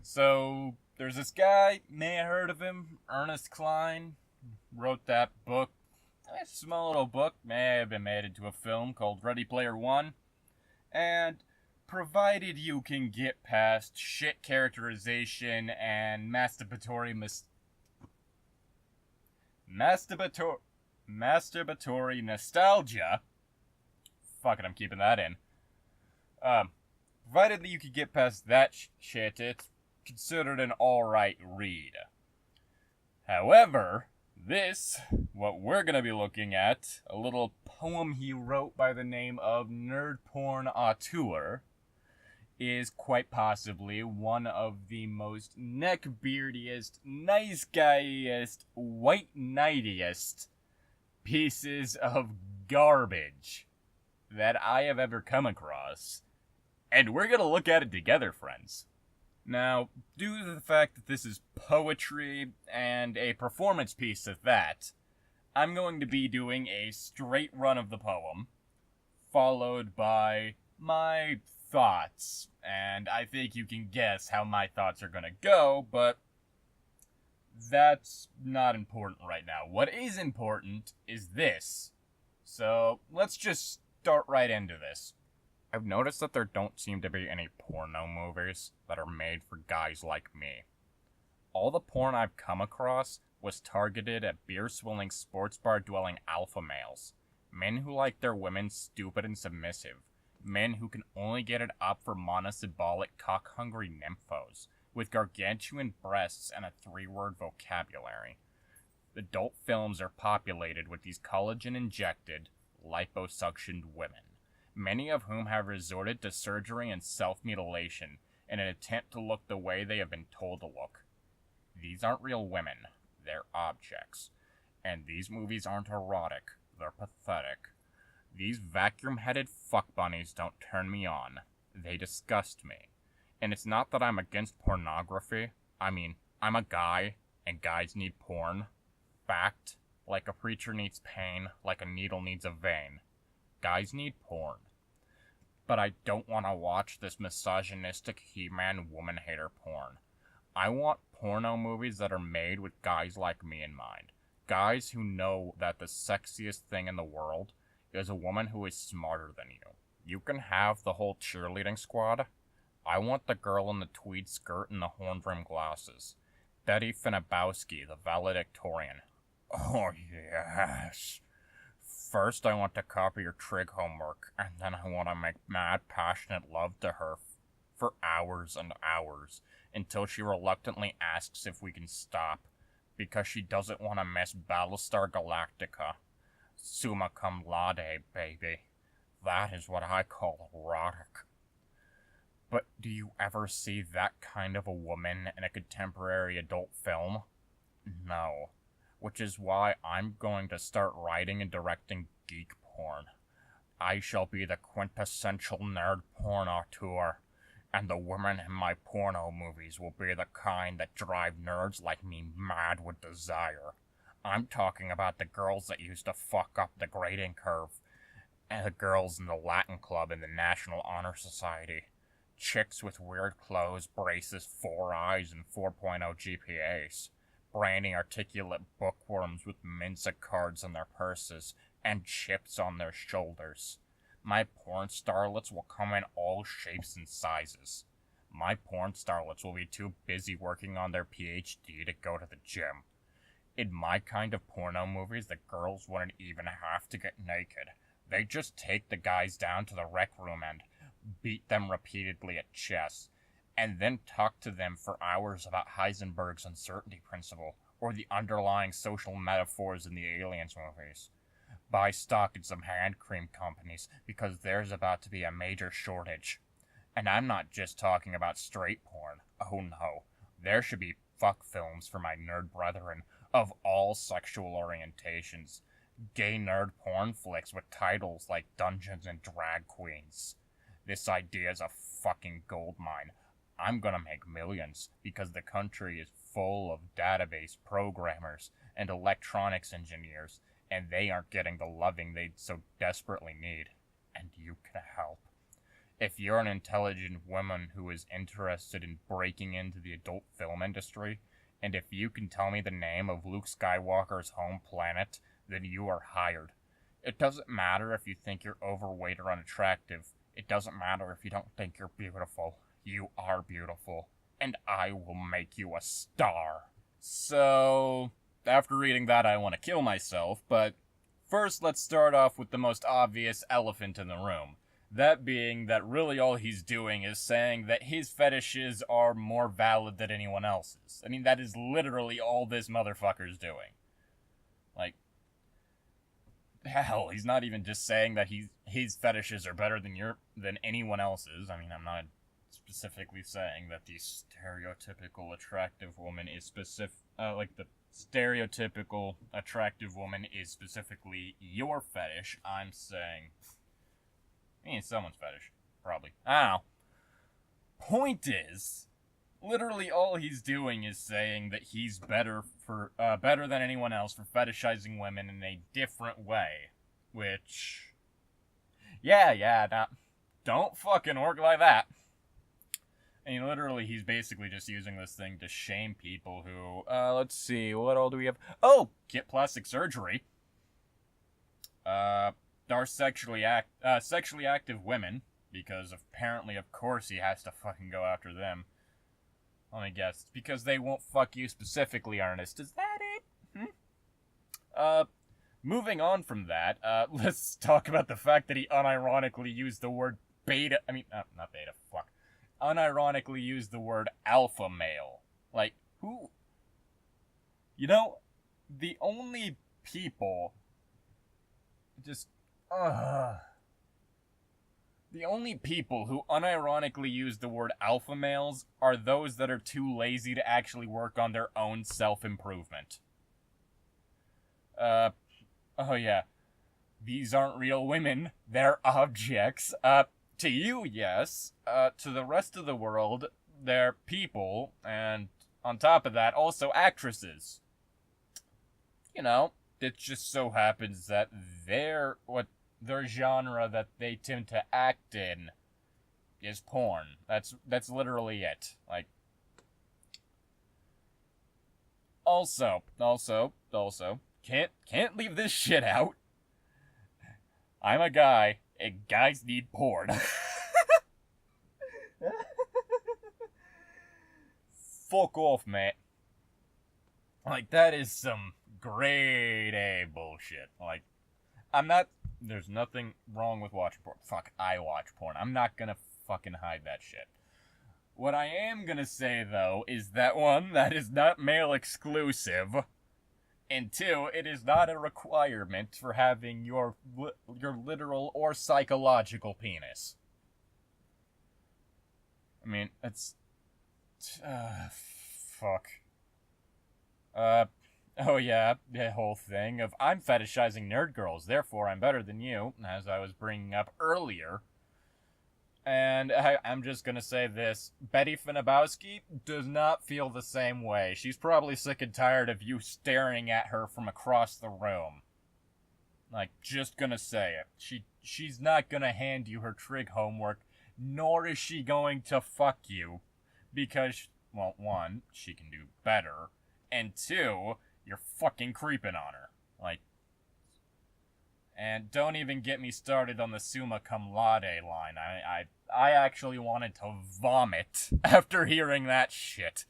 So, there's this guy, may have heard of him, Ernest Cline, wrote that book. A small little book, may have been made into a film called Ready Player One. And provided you can get past shit characterization and masturbatory nostalgia, fuck it, I'm keeping that in. Um, Provided that you can get past that shit, it's considered an alright read. However, what we're gonna be looking at, a little poem he wrote by the name of Nerd Porn Auteur, is quite possibly one of the most neckbeardiest, nice guyiest, white knightiest pieces of garbage that I have ever come across. And we're gonna look at it together, friends. Now, due to the fact that this is poetry and a performance piece at that, I'm going to be doing a straight run of the poem, followed by my thoughts. And I think you can guess how my thoughts are gonna go, but that's not important right now. What is important is this. So, let's just start right into this. I've noticed that there don't seem to be any porno movies that are made for guys like me. All the porn I've come across was targeted at beer-swilling, sports bar-dwelling alpha males. Men who like their women stupid and submissive. Men who can only get it up for monosyllabic cock-hungry nymphos, with gargantuan breasts and a 3-word vocabulary. Adult films are populated with these collagen-injected, liposuctioned women, many of whom have resorted to surgery and self-mutilation in an attempt to look the way they have been told to look. These aren't real women, they're objects. And these movies aren't erotic, they're pathetic. These vacuum-headed fuck bunnies don't turn me on, they disgust me. And it's not that I'm against pornography, I'm a guy, and guys need porn. Fact, like a preacher needs pain, like a needle needs a vein. Guys need porn. But I don't want to watch this misogynistic He-Man woman-hater porn. I want porno movies that are made with guys like me in mind. Guys who know that the sexiest thing in the world is a woman who is smarter than you. You can have the whole cheerleading squad. I want the girl in the tweed skirt and the horn-rimmed glasses. Betty Finnabowski, the valedictorian. Oh yes. First, I want to copy your trig homework, and then I want to make mad, passionate love to her for hours and hours, until she reluctantly asks if we can stop, because she doesn't want to miss Battlestar Galactica. Summa cum laude, baby. That is what I call erotic. But do you ever see that kind of a woman in a contemporary adult film? No. Which is why I'm going to start writing and directing geek porn. I shall be the quintessential nerd porn auteur, and the women in my porno movies will be the kind that drive nerds like me mad with desire. I'm talking about the girls that used to fuck up the grading curve, and the girls in the Latin Club and the National Honor Society. Chicks with weird clothes, braces, 4 eyes, and 4.0 GPAs. Brainy, articulate bookworms with Mensa cards in their purses and chips on their shoulders. My porn starlets will come in all shapes and sizes. My porn starlets will be too busy working on their PhD to go to the gym. In my kind of porno movies, the girls wouldn't even have to get naked. They just take the guys down to the rec room and beat them repeatedly at chess, and then talk to them for hours about Heisenberg's uncertainty principle, or the underlying social metaphors in the Aliens movies. Buy stock in some hand cream companies, because there's about to be a major shortage. And I'm not just talking about straight porn. Oh no. There should be fuck films for my nerd brethren of all sexual orientations. Gay nerd porn flicks with titles like Dungeons and Drag Queens. This idea is a fucking goldmine. I'm gonna make millions, because the country is full of database programmers and electronics engineers, and they aren't getting the loving they so desperately need. And you can help. if you're an intelligent woman who is interested in breaking into the adult film industry, and if you can tell me the name of Luke Skywalker's home planet, then you are hired. It doesn't matter if you think you're overweight or unattractive. It doesn't matter if you don't think you're beautiful. You are beautiful, and I will make you a star. So, after reading that, I want to kill myself, but first let's start off with the most obvious elephant in the room. That being that really all he's doing is saying that his fetishes are more valid than anyone else's. I mean, that is literally all this motherfucker's doing. Like, hell, he's not even just saying that his fetishes are better than anyone else's. I mean, I'm not specifically saying that the stereotypical attractive woman is the stereotypical attractive woman is specifically your fetish. I'm saying, it's someone's fetish, probably. I don't know. Point is, literally all he's doing is saying that he's better than anyone else for fetishizing women in a different way. Which, don't fucking work like that. And literally, he's basically just using this thing to shame people who, let's see, what all do we have? Oh, get plastic surgery. Are sexually active women, because apparently, of course, he has to fucking go after them. Let me guess. It's because they won't fuck you specifically, Ernest. Is that it? Moving on from that, let's talk about the fact that he unironically used the word not beta, fuck. Unironically used the word alpha male. Like, who? You know, the only people the only people who unironically use the word alpha males are those that are too lazy to actually work on their own self-improvement. Oh yeah. These aren't real women, they're objects. To you, yes. To the rest of the world, they're people, and on top of that, also actresses. You know, it just so happens that their genre that they tend to act in is porn. That's literally it. Like, also, can't leave this shit out. I'm a guy, and guys need porn. Fuck off, mate. Like, that is some grade A bullshit. Like, there's nothing wrong with watching porn. Fuck, I watch porn. I'm not gonna fucking hide that shit. What I am gonna say, though, is that one, that is not male exclusive. And two, it is not a requirement for having your literal or psychological penis. I mean, it's... fuck. Oh yeah, the whole thing of I'm fetishizing nerd girls, therefore I'm better than you, as I was bringing up earlier. And I'm just gonna say this, Betty Finabowski does not feel the same way. She's probably sick and tired of you staring at her from across the room. Like, just gonna say it. She's not gonna hand you her trig homework, nor is she going to fuck you. Because, well, one, she can do better, and two, you're fucking creeping on her. Like, and don't even get me started on the summa cum laude line. I actually wanted to vomit after hearing that shit.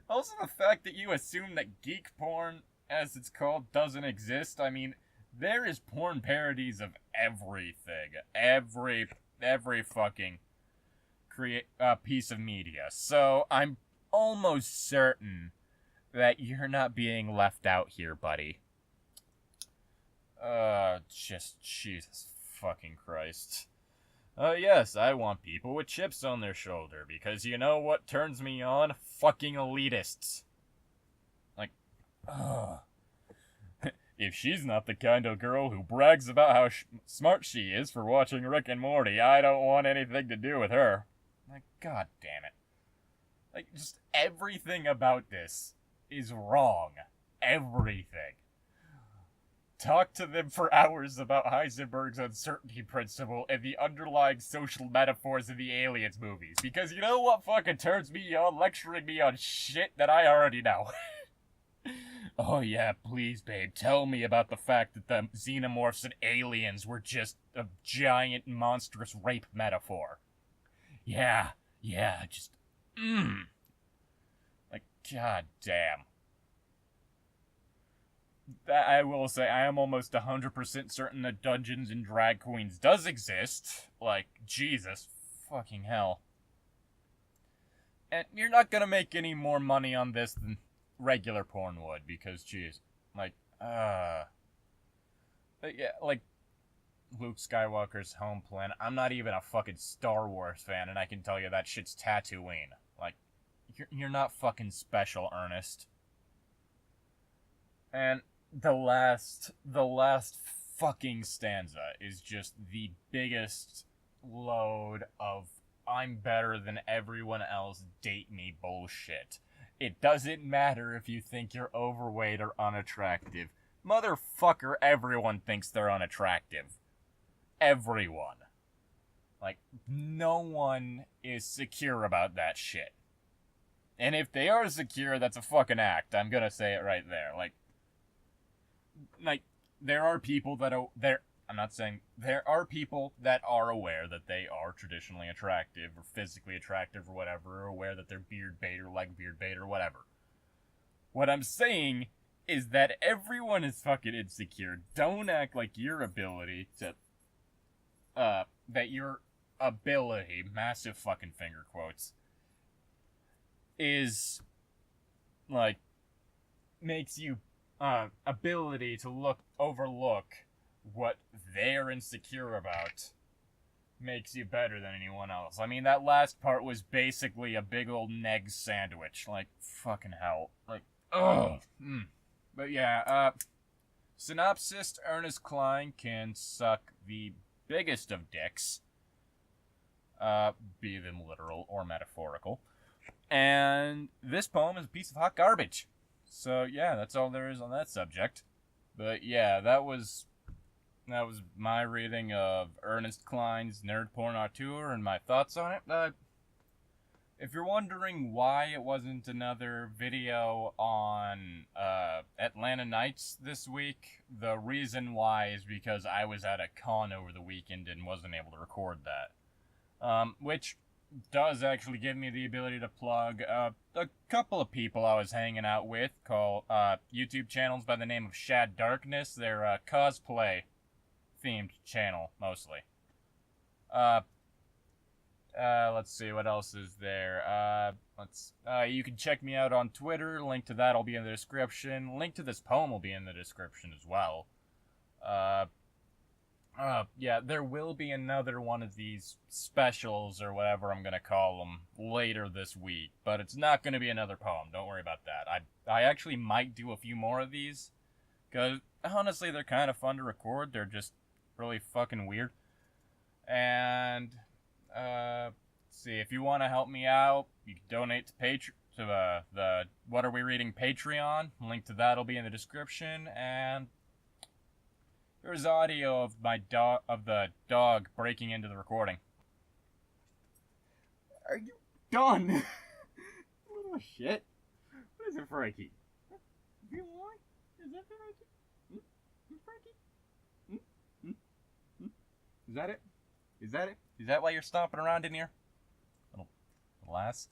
Also, the fact that you assume that geek porn, as it's called, doesn't exist. I mean, there is porn parodies of everything. Every fucking piece of media. So, I'm almost certain that you're not being left out here, buddy. Just Jesus fucking Christ. Yes, I want people with chips on their shoulder, because you know what turns me on? Fucking elitists. Like, if she's not the kind of girl who brags about how smart she is for watching Rick and Morty, I don't want anything to do with her. Like, god damn it. Like, just everything about this is wrong. Everything. talk to them for hours about Heisenberg's uncertainty principle and the underlying social metaphors in the Aliens movies. Because you know what fucking turns me on? Lecturing me on shit that I already know. Oh yeah, please babe, tell me about the fact that the xenomorphs and aliens were just a giant monstrous rape metaphor. Yeah, just, Like, god damn. That I will say, I am almost 100% certain that Dungeons and Drag Queens does exist. Like, Jesus fucking hell. And you're not gonna make any more money on this than regular porn would, because, jeez. Like, yeah, like, Luke Skywalker's home planet. I'm not even a fucking Star Wars fan, and I can tell you that shit's Tatooine. Like, you're not fucking special, Ernest. And the last fucking stanza is just the biggest load of I'm better than everyone else, date me bullshit. It doesn't matter if you think you're overweight or unattractive. Motherfucker, everyone thinks they're unattractive. Everyone. Like, no one is secure about that shit. And if they are secure, that's a fucking act. I'm gonna say it right there. Like, there are people that are I'm not saying there are people that are aware that they are traditionally attractive or physically attractive or whatever, or aware that they're beard bait or like beard bait or whatever. What I'm saying is that everyone is fucking insecure. Don't act like your ability to massive fucking finger quotes, is like makes you ability to overlook what they're insecure about makes you better than anyone else. I mean, that last part was basically a big old neg sandwich. Like, fucking hell. Like, ugh. But yeah, synopsis: Ernest Cline can suck the biggest of dicks, be them literal or metaphorical. And this poem is a piece of hot garbage. So yeah, that's all there is on that subject. But yeah, that was my reading of Ernest Cline's Nerd Porn Auteur and my thoughts on it. If you're wondering why it wasn't another video on Atlanta Nights this week, the reason why is because I was at a con over the weekend and wasn't able to record that. Which does actually give me the ability to plug a couple of people I was hanging out with, called YouTube channels by the name of Shad Darkness. They're cosplay themed channel mostly. Let's see what else is there. You can check me out on Twitter. Link to that will be in the description. Link to this poem will be in the description as well. Yeah, there will be another one of these specials, or whatever I'm gonna call them, later this week. But it's not gonna be another poem. Don't worry about that. I actually might do a few more of these, because honestly, they're kind of fun to record. They're just really fucking weird. And, let's see, if you want to help me out, you can donate to the What Are We Reading Patreon. Link to that will be in the description. And there's audio of the dog breaking into the recording. Are you done? Little shit. What is it, Frankie? You want? Is that Frankie? Frankie? Is that it? Is that it? Is that why you're stomping around in here? Little ass.